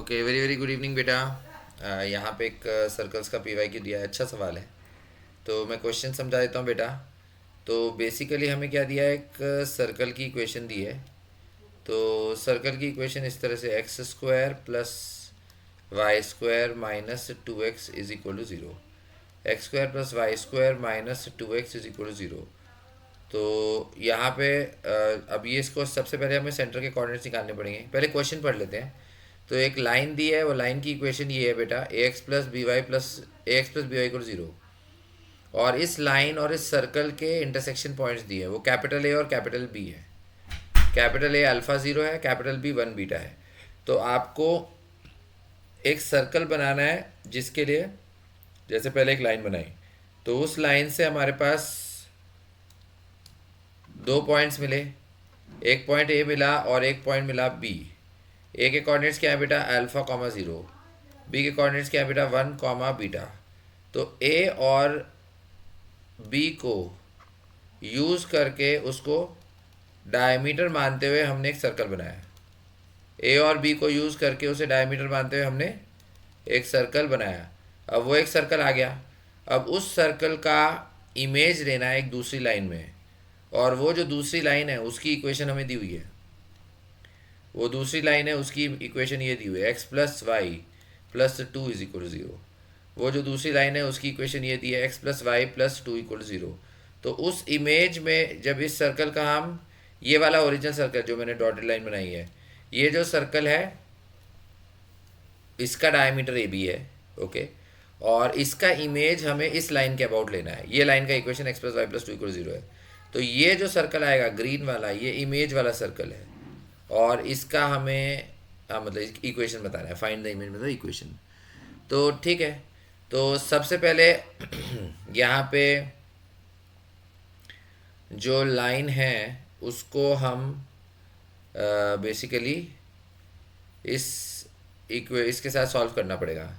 Okay, very very good evening बेटा। यहाँ पे एक सर्कल्स का पीवाई क्यू दिया है, अच्छा सवाल है। तो मैं क्वेश्चन समझा देता हूँ बेटा। तो बेसिकली हमें क्या दिया है, एक सर्कल की इक्वेशन दी है। तो सर्कल की इक्वेशन इस तरह से x square plus y square minus 2x is equal to zero. X square plus y square minus 2x is equal to zero. तो यहाँ पे अब ये इसको सबसे पहले हमें सेंटर के कोऑर्डिनेट्स निकालने पड़ेंगे। पहले क्वेश्चन पढ़ लेते हैं। तो एक लाइन दी है, वो लाइन की इक्वेशन ये है बेटा, a x plus b y equal zero. और इस लाइन और इस सर्कल के इंटरसेक्शन पॉइंट्स दिए हैं, वो कैपिटल ए और कैपिटल बी है। कैपिटल ए अल्फ़ा ज़ीरो है, कैपिटल बी वन बीटा है। तो आपको एक सर्कल बनाना है, जिसके लिए जैसे पहले एक लाइन बनाई, तो उस लाइन से हमारे पास दो पॉइंट्स मिले। एक पॉइंट ए मिला और एक पॉइंट मिला बी। ए के कोऑर्डिनेट्स क्या है बेटा, अल्फ़ा कॉमा ज़ीरो। बी के कोऑर्डिनेट्स क्या है बेटा, वन कॉमा बीटा। तो ए और बी को यूज़ करके उसको डायमीटर मानते हुए हमने एक सर्कल बनाया। ए और बी को यूज़ करके उसे डायमीटर मानते हुए हमने एक सर्कल बनाया। अब वो एक सर्कल आ गया। अब उस सर्कल का इमेज लेना है एक दूसरी लाइन में, और वो जो दूसरी लाइन है उसकी इक्वेशन हमें दी हुई है। वो दूसरी लाइन है, उसकी इक्वेशन ये दी हुई है, x plus y plus two is equal to zero. वो जो दूसरी लाइन है उसकी इक्वेशन ये दी है, x plus y plus two equal to zero. तो उस इमेज में जब इस सर्कल का हम, ये वाला ओरिजिनल सर्कल जो मैंने डॉटेड लाइन बनाई है, ये जो सर्कल है इसका डायमीटर ए बी है। ओके। और इसका इमेज हमें इस लाइन के अबाउट लेना है। ये लाइन का equation x plus y plus two equal zero है। तो ये जो सर्कल आएगा ग्रीन वाला, ये इमेज वाला सर्कल है। और इसका हमें मतलब इक्वेशन बताना है, फाइंड द इमेज मतलब इक्वेशन। तो ठीक है। तो सबसे पहले यहाँ पे जो लाइन है उसको हम बेसिकली इसके साथ सॉल्व करना पड़ेगा।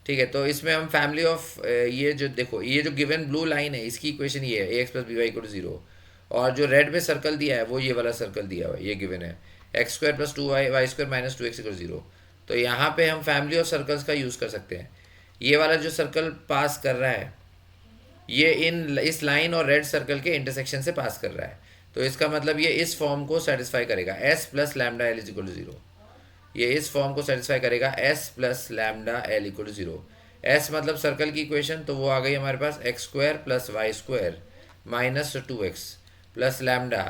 ठीक है। तो इसमें हम फैमिली ऑफ ये जो देखो, ये जो गिवन ब्लू लाइन है इसकी इक्वेशन ये है, a x plus b y equal to zero. और जो रेड में सर्कल दिया है वो ये वाला सर्कल दिया हुआ है, ये गिवन है, x square plus two y y square minus two x equal zero. तो यहाँ पे हम फैमिली ऑफ सर्कल्स का यूज़ कर सकते हैं। ये वाला जो सर्कल पास कर रहा है, ये इस लाइन और रेड सर्कल के इंटरसेक्शन से पास कर रहा है। तो इसका मतलब ये इस फॉर्म को सेटिस्फाई करेगा, s plus lambda l is equal to zero. ये इस फॉर्म को सेटिस्फाई करेगा, s plus lambda l equal to zero. S मतलब सर्कल की इक्वेशन, तो वो आ गई हमारे पास x square plus y square minus two x plus lambda.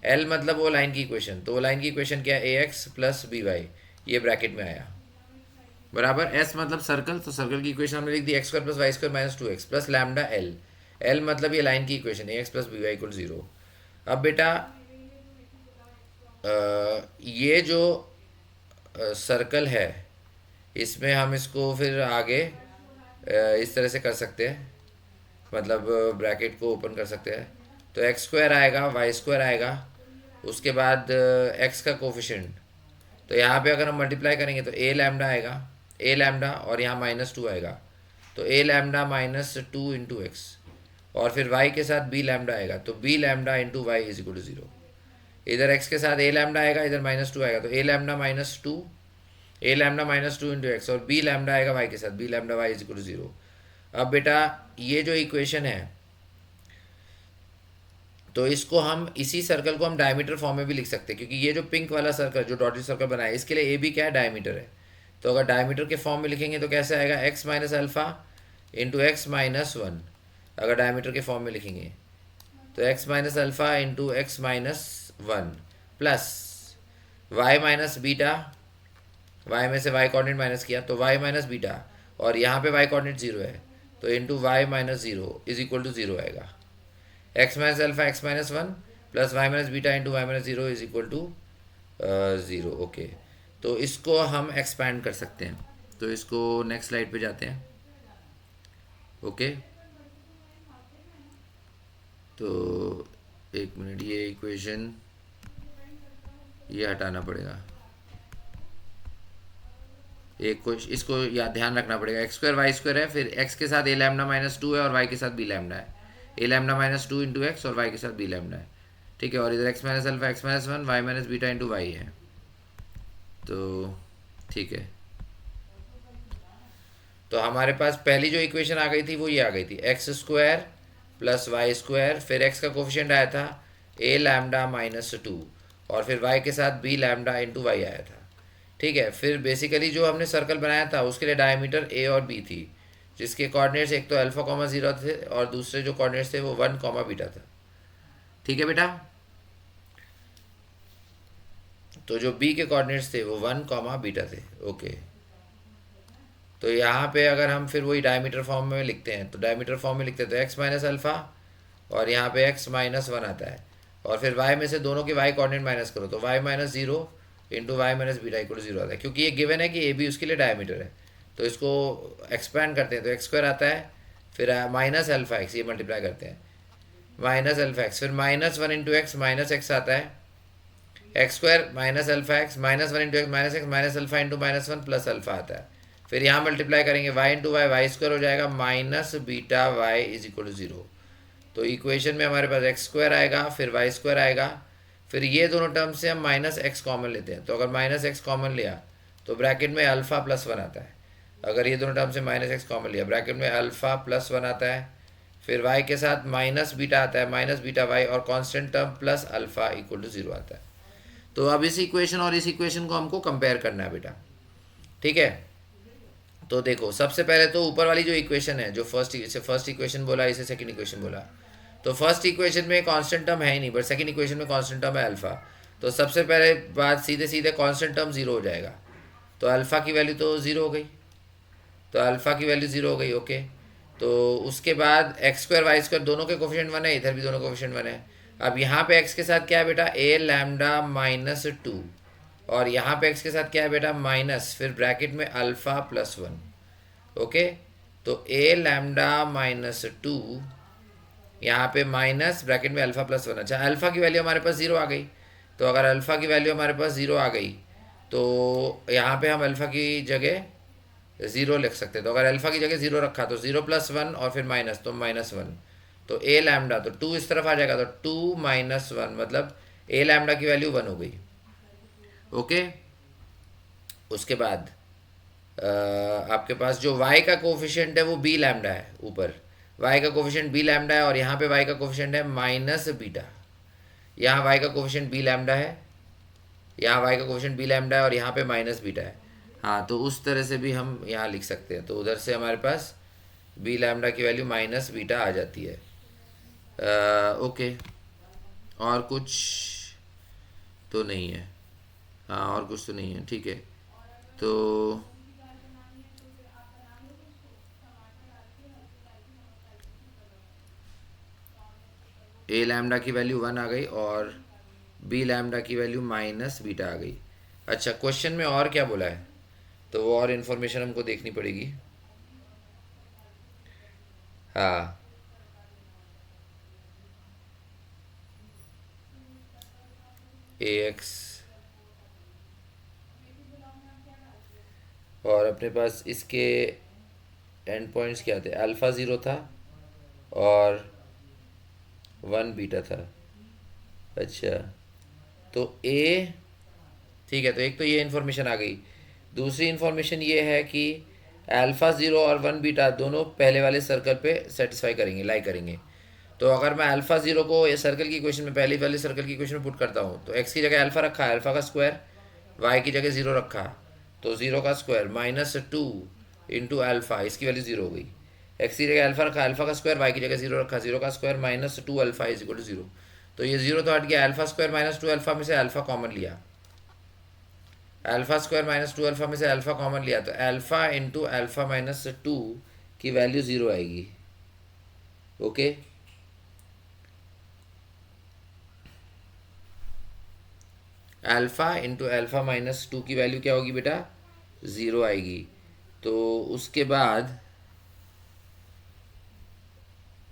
L मतलब वो लाइन की इक्वेशन, तो वो लाइन की इक्वेशन क्या है, a x plus b Y, ये ब्रैकेट में आया बराबर। एस मतलब सर्कल, तो सर्कल की इक्वेशन हमने लिख दी, x square plus y square minus two x plus lambda l. L मतलब ये लाइन की equation, a x plus b y equal zero. अब बेटा ये जो सर्कल है, इसमें हम इसको फिर आगे इस तरह से कर सकते हैं, मतलब ब्रैकेट को ओपन कर सकते हैं। तो एक्स स्क्वायर आएगा, वाई स्क्वायर आएगा, उसके बाद एक्स का कोफिशिएंट। तो यहाँ पे अगर हम मल्टीप्लाई करेंगे तो ए लैम्डा आएगा, ए लैम्डा, और यहाँ माइनस टू आएगा, तो a lambda minus two into x. और फिर वाई के साथ बी लैम्डा आएगा, तो b lambda into y is equal to zero. इधर एक्स के साथ ए लैम्डा आएगा, इधर माइनस टू आएगा, तो a lambda minus two, a lambda minus two into x, और बी लैम्डा आएगा वाई के साथ, b lambda y is equal to zero. अब बेटा ये जो इक्वेशन है, तो इसको हम, इसी सर्कल को हम डायमीटर फॉर्म में भी लिख सकते हैं, क्योंकि ये जो पिंक वाला सर्कल जो डॉटेड सर्कल बनाया है, इसके लिए ए बी क्या है, डायमीटर है। तो अगर डायमीटर के फॉर्म में लिखेंगे तो कैसे आएगा, x minus alpha into x minus one. अगर डायमीटर के फॉर्म में लिखेंगे तो x minus alpha into x minus one plus y minus beta, y में से वाई कोऑर्डिनेट माइनस किया तो वाई माइनस बीटा, और यहाँ पे वाई कोऑर्डिनेट जीरो है, तो into y minus zero is equal to zero आएगा। X minus alpha x minus one plus y minus beta into y minus zero is equal to zero. Okay. तो इसको हम expand कर सकते हैं। तो इसको नेक्स्ट स्लाइड पे जाते हैं। ओके। तो एक मिनट, ये इक्वेशन ये हटाना पड़ेगा, एक कुछ इसको याद ध्यान रखना पड़ेगा। एक्स स्क्वायर वाई स्क्वायर है, फिर एक्स के साथ ए लैम्डा माइनस टू है और वाई के साथ बी लैम्डा है, a lambda minus two into x और वाई के साथ बी लैम्डा है। ठीक है। और इधर x minus alpha x minus one y minus beta into y है। तो ठीक है। तो हमारे पास पहली जो इक्वेशन आ गई थी वो ये आ गई थी, x square plus y square, फिर एक्स का कोफिशिएंट आया था ए लैम्डा माइनस टू, और फिर वाई के साथ बी लैम्डा इंटू वाई आया था। ठीक है, फिर बेसिकली जो हमने सर्कल बनाया था उसके लिए डायमीटर ए और बी थी, जिसके कोऑर्डिनेट्स एक तो अल्फा कॉमा जीरो थे और दूसरे जो कोऑर्डिनेट्स थे वो वन कॉमा बीटा था। ठीक है बेटा, तो जो बी के कोऑर्डिनेट्स थे वो वन कॉमा बीटा थे। ओके, तो यहाँ पे अगर हम फिर वही डायमीटर फॉर्म में लिखते हैं, तो डायमीटर फॉर्म में लिखते हैं तो एक्स माइनस अल्फ़ा, और यहाँ पे एक्स माइनस वन आता है, और फिर वाई में से दोनों के वाई कोऑर्डिनेट माइनस करो तो y minus zero into y minus beta equal to zero आता है, क्योंकि ये गिवन है कि ए बी उसके लिए डायमीटर है। तो इसको एक्सपैंड करते हैं तो एक्स स्क्वायर आता है, फिर माइनस अल्फ़ा एक्स, ये मल्टीप्लाई करते हैं माइनस अल्फ़ा एक्स, फिर minus one into x minus x आता है, x square minus alpha x minus one into x minus alpha into minus one plus alpha आता है। फिर यहाँ मल्टीप्लाई करेंगे y into y, y square हो जाएगा minus beta y is equal to zero. तो इक्वेशन में हमारे पास एक्स स्क्वायर आएगा, फिर वाई स्क्वायर आएगा, फिर ये दोनों टर्म से हम माइनस एक्स कॉमन लेते हैं, तो अगर माइनस एक्स कॉमन लिया तो ब्रैकेट में अल्फ़ा प्लस वन आता है। अगर ये दोनों टर्म से माइनस एक्स कॉमन लिया ब्रैकेट में अल्फ़ा प्लस वन आता है, फिर वाई के साथ माइनस बीटा आता है, माइनस बीटा वाई, और constant term plus alpha equal to zero आता है। तो अब इस इक्वेशन और इस इक्वेशन को हमको कंपेयर करना है बेटा। ठीक है, तो देखो सबसे पहले तो ऊपर वाली जो इक्वेशन है, जो फर्स्ट इक्वेशन बोला, इसे सेकंड इक्वेशन बोला, तो फर्स्ट इक्वेशन में कांस्टेंट टर्म है ही नहीं, बट सेकंड इक्वेशन में कांस्टेंट टर्म है अल्फ़ा। तो सबसे पहले बात सीधे सीधे कांस्टेंट टर्म जीरो हो जाएगा, तो अल्फ़ा की वैल्यू तो ज़ीरो हो गई, तो अल्फ़ा की वैल्यू ज़ीरो हो गई। ओके, तो उसके बाद एक्स स्क्वायर वाई स्क्वायर दोनों के कोफिशिएंट वन है, इधर भी दोनों कोफिशिएंट वन है। अब यहाँ पे एक्स के साथ क्या है बेटा, ए लैम्डा माइनस टू, और यहाँ पे एक्स के साथ क्या है बेटा, माइनस, फिर ब्रैकेट में अल्फ़ा प्लस वन। ओके, तो ए लैम्डा माइनस टू, यहाँ पे माइनस ब्रैकेट में अल्फ़ा प्लस वन। अच्छा, अल्फ़ा की वैल्यू हमारे पास ज़ीरो आ गई, तो अगर अल्फ़ा की वैल्यू हमारे पास ज़ीरो आ गई तो यहाँ पे हम अल्फ़ा की जगह ज़ीरो लिख सकते हैं। तो अगर अल्फ़ा की जगह ज़ीरो रखा तो ज़ीरो प्लस वन और फिर माइनस, तो माइनस वन, तो ए लैम्डा, तो टू इस तरफ आ जाएगा, तो टू माइनस वन मतलब ए लैम्डा की वैल्यू वन हो गई। ओके, उसके बाद आपके पास जो y का कोफिशिएंट है वो बी लैम्डा है, ऊपर y का कोफिशिएंट बी लैम्डा है, और यहाँ पे y का कोफिशिएंट है माइनस बीटा। यहाँ y का कोफिशिएंट बी लैम्डा है, यहाँ y का कोफिशिएंट बी लैम्डा है, और यहाँ पे माइनस बीटा है। हाँ, तो उस तरह से भी हम यहाँ लिख सकते हैं, तो उधर से हमारे पास बी लैम्डा की वैल्यू माइनस बीटा आ जाती है। ओके, और कुछ तो नहीं है, हाँ और कुछ तो नहीं है। ठीक है, तो ए लैम्डा की वैल्यू वन आ गई और बी लैम्डा की वैल्यू माइनस बीटा आ गई। अच्छा, क्वेश्चन में और क्या बोला है, तो वो और इन्फॉर्मेशन हमको देखनी पड़ेगी। हाँ, ए एक्स, और अपने पास इसके एंड पॉइंट्स क्या थे, अल्फ़ा ज़ीरो था और वन बीटा था। अच्छा, तो ए, ठीक है, तो एक तो ये इन्फॉर्मेशन आ गई। दूसरी इन्फॉर्मेशन ये है कि अल्फ़ा ज़ीरो और वन बीटा दोनों पहले वाले सर्कल पे सेटिस्फाई करेंगे, लाई करेंगे। तो अगर मैं अल्फ़ा ज़ीरो को ये सर्कल की इक्वेशन में, पहली वाले सर्कल की इक्वेशन में पुट करता हूँ, तो एक्स की जगह अल्फ़ा रखा है, अल्फ़ा का स्क्वायर, वाई की जगह ज़ीरो रखा, तो ज़ीरो का square minus two into alpha, इसकी वैल्यू ज़ीरो हो गई। एक्स की जगह अल्फ़ा रखा, अल्फ़ा का स्क्वायर, वाई की जगह ज़ीरो रखा, ज़ीरो का square minus two alpha is equal to zero. तो ये ज़ीरो तो हट गया, alpha square minus two alpha में से अल्फ़ा कॉमन लिया, alpha square minus two alpha में से अल्फ़ा कॉमन लिया, तो alpha into alpha minus two की वैल्यू ज़ीरो आएगी। Okay, alpha into alpha minus two की वैल्यू क्या होगी बेटा, ज़ीरो आएगी। तो उसके बाद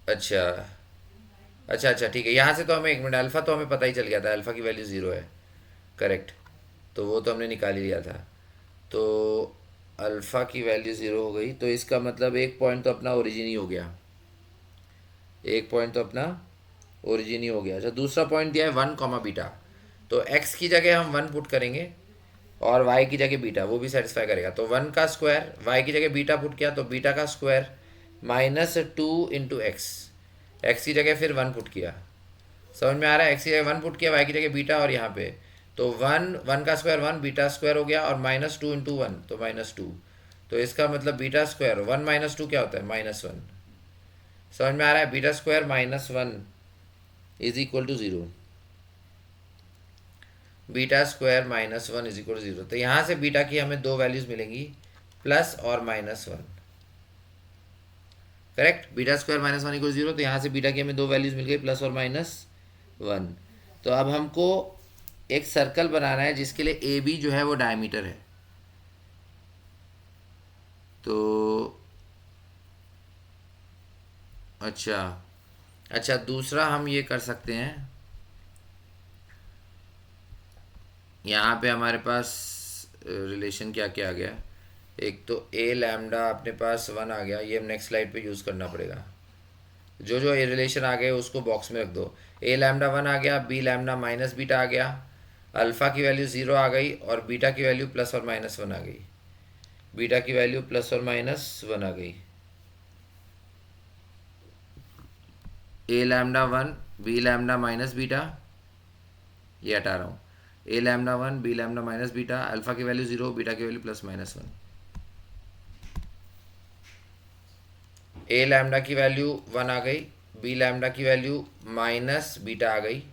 अच्छा अच्छा अच्छा, ठीक है, यहाँ से तो हमें एक मिनट, अल्फ़ा तो हमें पता ही चल गया था, अल्फ़ा की वैल्यू ज़ीरो है, करेक्ट, तो वो तो हमने निकाल ही लिया था। तो अल्फ़ा की वैल्यू ज़ीरो हो गई, तो इसका मतलब एक पॉइंट तो अपना ओरिजिन ही हो गया, एक पॉइंट तो अपना ओरिजिन ही हो गया। अच्छा, दूसरा पॉइंट दिया है वन कॉमा बीटा, तो एक्स की जगह हम वन पुट करेंगे, और y की जगह बीटा, वो भी सेटिस्फाई करेगा। तो 1 का स्क्वायर, y की जगह बीटा पुट किया तो बीटा का स्क्वायर -2 इंटू एक्स, एक्स की जगह फिर 1 पुट किया। समझ में आ रहा है? एक्स की जगह 1 पुट किया, y की जगह बीटा, और यहाँ पे तो 1 का स्क्वायर 1, बीटा स्क्वायर हो गया, और -2 इंटू 1 तो -2। तो इसका मतलब बीटा स्क्वायर 1 -2 क्या होता है? -1। समझ में आ रहा है? Beta square -1 is equal to 0। Beta square -1 is equal to 0। तो यहाँ से बीटा की हमें दो वैल्यूज मिलेंगी, प्लस और -1। करेक्ट? बीटा स्क्वायर -1 इक्वल 0, तो यहाँ से बीटा की हमें दो वैल्यूज मिल गई, प्लस और -1। तो अब हमको एक सर्कल बनाना है जिसके लिए ए बी जो है वो डायमीटर है। तो अच्छा अच्छा, दूसरा हम ये कर सकते हैं, यहाँ पे हमारे पास रिलेशन क्या क्या आ गया। एक तो ए लैम्डा अपने पास 1 आ गया, ये हम नेक्स्ट स्लाइड पे यूज़ करना पड़ेगा। जो जो ए रिलेशन आ गए उसको बॉक्स में रख दो। ए लैम्डा 1 आ गया, बी लैम्डा माइनस बीटा आ गया, अल्फ़ा की वैल्यू 0 आ गई, और बीटा की वैल्यू प्लस और -1 आ गई। बीटा की वैल्यू प्लस और -1 आ गई। A lambda 1, b lambda minus beta, ये हटा रहा हूँ। A lambda 1, b lambda minus beta, alpha की वैल्यू 0, बीटा की वैल्यू प्लस -1। ए लैम्डा की वैल्यू 1 आ गई, बी लैम्डा की वैल्यू माइनस बीटा आ गई,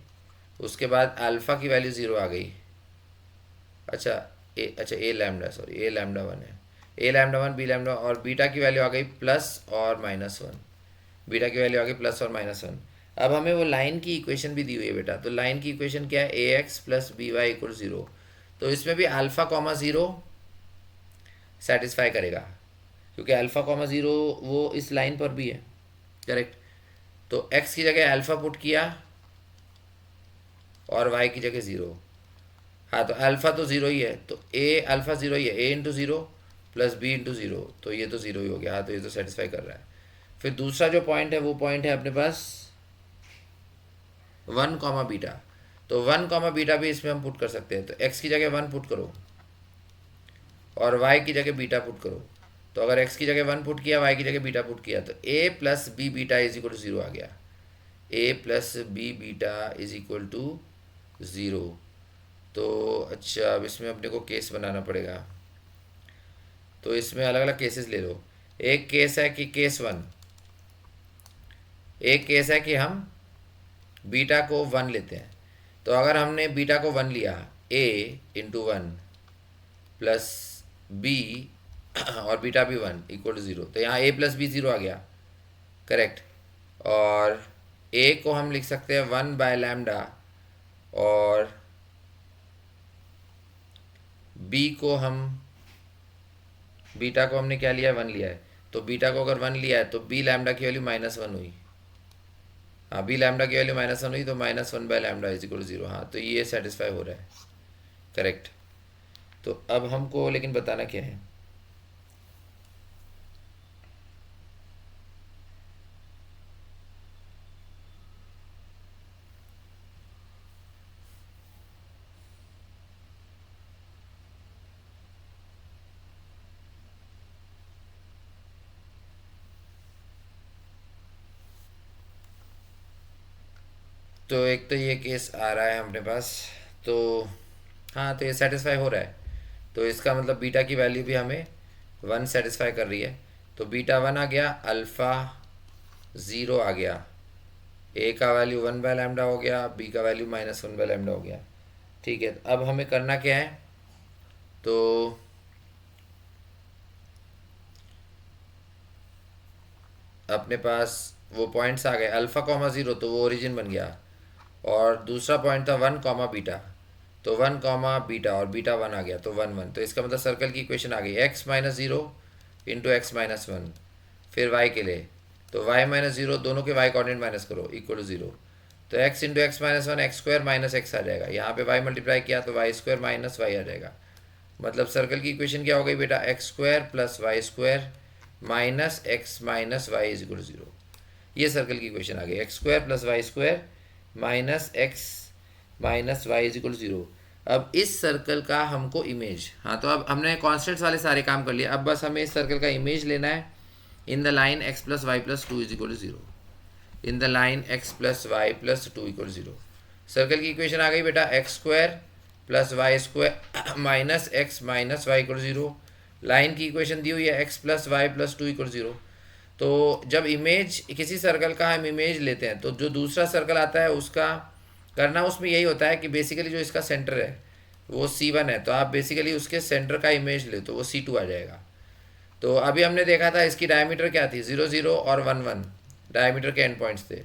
उसके बाद अल्फ़ा की वैल्यू 0 आ गई। अच्छा, ए लैम्डा, सॉरी, ए लैम्डा 1 है। ए लैम्डा 1, बी लैम्डा, और बीटा की वैल्यू आ गई प्लस और -1। बीटा की वैल्यू आ गई प्लस और -1। अब हमें वो लाइन की इक्वेशन भी दी हुई है बेटा। तो लाइन की इक्वेशन क्या है? A x plus b y equal 0। तो इसमें भी अल्फ़ा कॉमा 0 सेटिस्फाई करेगा, क्योंकि अल्फ़ा कॉमा 0 वो इस लाइन पर भी है। करेक्ट? तो एक्स की जगह अल्फ़ा पुट किया और वाई की जगह 0। हाँ, तो अल्फ़ा तो 0 ही है, तो ए अल्फ़ा 0 ही है, ए इंटू 0 प्लस बी इंटू 0, तो ये तो 0 ही हो गया। हाँ, तो ये तो सेटिस्फाई कर रहा है। फिर दूसरा जो पॉइंट है वो पॉइंट है अपने पास 1 कॉमा बीटा। तो 1 कॉमा बीटा भी इसमें हम पुट कर सकते हैं। तो एक्स की जगह 1 पुट करो और वाई की जगह बीटा पुट करो। तो अगर एक्स की जगह 1 पुट किया, वाई की जगह बीटा पुट किया, तो a plus b beta is equal to 0 आ गया। A plus b beta is equal to 0। तो अच्छा, अब इसमें अपने को केस बनाना पड़ेगा। तो इसमें अलग अलग केसेस ले लो। एक केस है कि केस 1, एक केस है कि हम बीटा को 1 लेते हैं। तो अगर हमने बीटा को 1 लिया, ए इंटू 1 प्लस बी और बीटा भी 1 इक्वल टू 0, तो यहाँ ए प्लस बी 0 आ गया। करेक्ट? और ए को हम लिख सकते हैं 1 बाय लैम्डा, और बी को हम, बीटा को हमने क्या लिया है? 1 लिया है। तो बीटा को अगर 1 लिया है तो बी लैम्डा की वैल्यू -1 हुई। हाँ, बी लैम्डा की वैल्यू -1 हुई, तो -1 by lambda is equal to 0। हाँ, तो ये सेटिस्फाई हो रहा है। करेक्ट? तो अब हमको लेकिन बताना क्या है? तो एक तो ये केस आ रहा है अपने पास। तो हाँ, तो ये सेटिस्फाई हो रहा है। तो इसका मतलब बीटा की वैल्यू भी हमें 1 सेटिस्फाई कर रही है। तो बीटा 1 आ गया, अल्फ़ा 0 आ गया, ए का वैल्यू 1 बाय लैम्डा हो गया, बी का वैल्यू -1 बाय लैम्डा हो गया। ठीक है, अब हमें करना क्या है? तो अपने पास वो पॉइंट्स आ गए, अल्फ़ा कॉमा 0 तो वो ओरिजिन बन गया, और दूसरा पॉइंट था 1 कॉमा बीटा, तो 1 कॉमा बीटा, और बीटा 1 आ गया, तो 1 1। तो इसका मतलब सर्कल की इक्वेशन आ गई x minus 0 into x minus 1। फिर वाई के लिए, तो वाई माइनस 0, दोनों के वाई कोऑर्डिनेट माइनस करो, इक्वल टू 0। तो x into x minus 1, x square minus x आ जाएगा। यहाँ पे वाई मल्टीप्लाई किया तो वाई स्क्वायर माइनस वाई आ जाएगा। मतलब सर्कल की इक्वेशन क्या हो गई बेटा? X square plus y square minus y is equal to 0। ये सर्कल की इक्वेशन आ गई, x square plus y square minus x minus y is equal to 0। अब इस सर्कल का हमको इमेज, हाँ तो अब हमने कॉन्स्टेंट्स वाले सारे काम कर लिए, अब बस हमें इस सर्कल का इमेज लेना है in the line x plus y plus two is equal to zero, in the line x plus y plus two equal zero. Circle की इक्वेशन आ गई बेटा, x square plus y square minus x minus y equal zero. Line की equation दी हुई है x plus y plus two equal zero. तो जब इमेज किसी सर्कल का हम इमेज लेते हैं तो जो दूसरा सर्कल आता है उसका करना उसमें यही होता है कि बेसिकली जो इसका सेंटर है वो C1 है, तो आप बेसिकली उसके सेंटर का इमेज ले तो वो C2 आ जाएगा। तो अभी हमने देखा था इसकी डायमीटर क्या थी, 0 0 और 1 1 डायमीटर के एंड पॉइंट्स थे।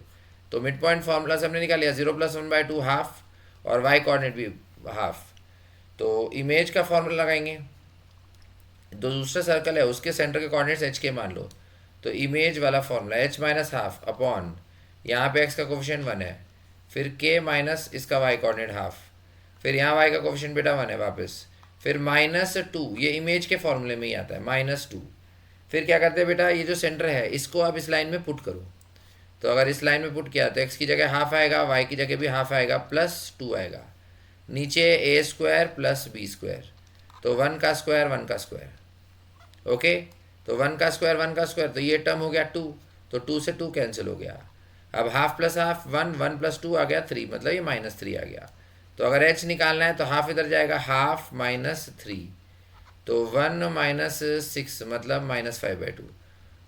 तो मिड पॉइंट फॉर्मूला से हमने निकाल लिया 0 प्लस 1/2 हाफ, और वाई कोऑर्डिनेट भी हाफ। तो इमेज का फॉर्मूला लगाएंगे, जो दूसरा सर्कल है उसके सेंटर के कोऑर्डिनेट्स एच के मान लो, तो इमेज वाला formula H minus half upon, यहाँ पे एक्स का कोफिशिएंट 1 है, फिर के माइनस इसका वाई कोऑर्डिनेट हाफ, फिर यहाँ वाई का कोफिशिएंट बेटा 1 है वापस, फिर -2, ये इमेज के फॉर्मूले में ही आता है -2। फिर क्या करते हैं बेटा, ये जो सेंटर है इसको आप इस लाइन में पुट करो, तो अगर इस लाइन में पुट किया तो एक्स की जगह हाफ आएगा, वाई की जगह भी हाफ आएगा, +2 आएगा, नीचे ए स्क्वायर प्लस बी स्क्वायर, तो 1 का स्क्वायर 1 का स्क्वायर। ओके, तो 1 का स्क्वायर 1 का स्क्वायर, तो ये टर्म हो गया 2, तो 2 से 2 कैंसिल हो गया। अब हाफ प्लस हाफ 1, 1 प्लस 2 आ गया 3, मतलब ये -3 आ गया। तो अगर h निकालना है तो हाफ इधर जाएगा, हाफ -3, तो 1 -6 मतलब -5/2।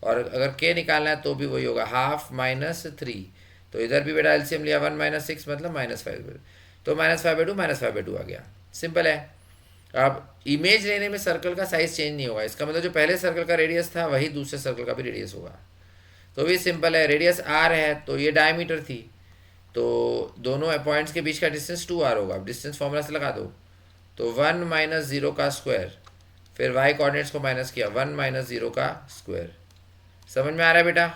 और अगर k निकालना है तो भी वही होगा, हाफ -3, तो इधर भी बेटा एलसीएम लिया 1 -6 मतलब -5/2, तो -5/2 आ गया। सिंपल है। अब इमेज लेने में सर्कल का साइज चेंज नहीं होगा, इसका मतलब जो पहले सर्कल का रेडियस था वही दूसरे सर्कल का भी रेडियस होगा। तो भी सिंपल है, रेडियस r है तो ये डायमीटर थी, तो दोनों पॉइंट्स के बीच का डिस्टेंस 2r होगा। अब डिस्टेंस फॉर्मूला से लगा दो, तो 1 - 0 का स्क्वायर, फिर y कोऑर्डिनेट्स को माइनस किया 1 - 0 का स्क्वायर। समझ में आ रहा है बेटा?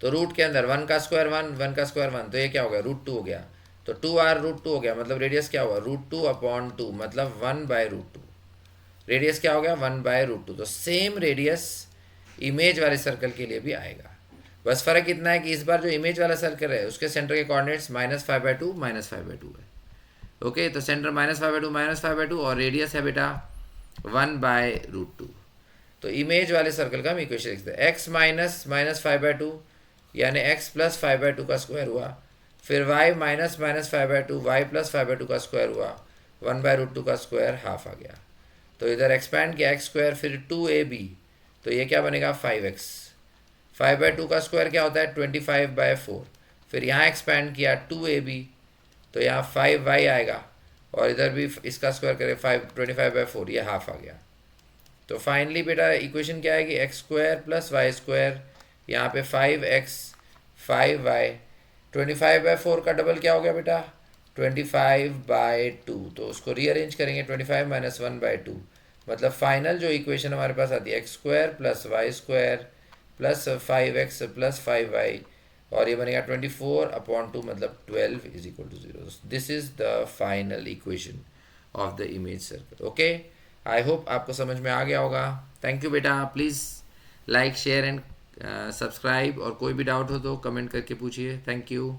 तो रूट के अंदर 1 का स्क्वायर 1, 1 का स्क्वायर 1, तो ये क्या हो गया, √2 हो गया, तो 2r √2 हो गया, मतलब रेडियस क्या हुआ, √2/2, मतलब 1/√2। रेडियस क्या हो गया, 1/√2। तो सेम रेडियस इमेज वाले सर्कल के लिए भी आएगा, बस फ़र्क इतना है कि इस बार जो इमेज वाला सर्कल है उसके सेंटर के कोऑर्डिनेट्स -5/2 -5/2 है। ओके, तो सेंटर -5/2 -5/2 और रेडियस है बेटा 1/√2। तो इमेज वाले सर्कल का हम इक्वेशन लिखते हैं, x माइनस -5/2 यानी x प्लस 5/2 का स्क्वायर हुआ, फिर y माइनस -5/2 y प्लस 5/2 का स्क्वायर हुआ, 1/√2 का स्क्वायर हाफ आ गया। तो इधर एक्सपैंड किया x स्क्वायर, फिर 2ab, तो ये क्या बनेगा 5x। 5/2 का स्क्वायर क्या होता है 25/4, फिर यहाँ एक्सपैंड किया 2ab, तो यहाँ 5y आएगा, और इधर भी इसका स्क्वायर करें 25/4, ये हाफ आ गया। तो फाइनली बेटा इक्वेशन क्या आएगी, x square plus y square, यहाँ पे 5x 5y, 25/4 का डबल क्या हो गया बेटा 25/2, तो उसको रीअरेंज करेंगे 25 - 1/2, मतलब फाइनल जो इक्वेशन हमारे पास आती है x square plus y square plus 5x plus 5y, और ये बनेगा 24/2, मतलब 12 = 0। This is the final equation of the image circle. Okay, I hope आपको समझ में आ गया होगा। थैंक यू बेटा, please like share and subscribe, और कोई भी डाउट हो तो कमेंट करके पूछिए। Thank you.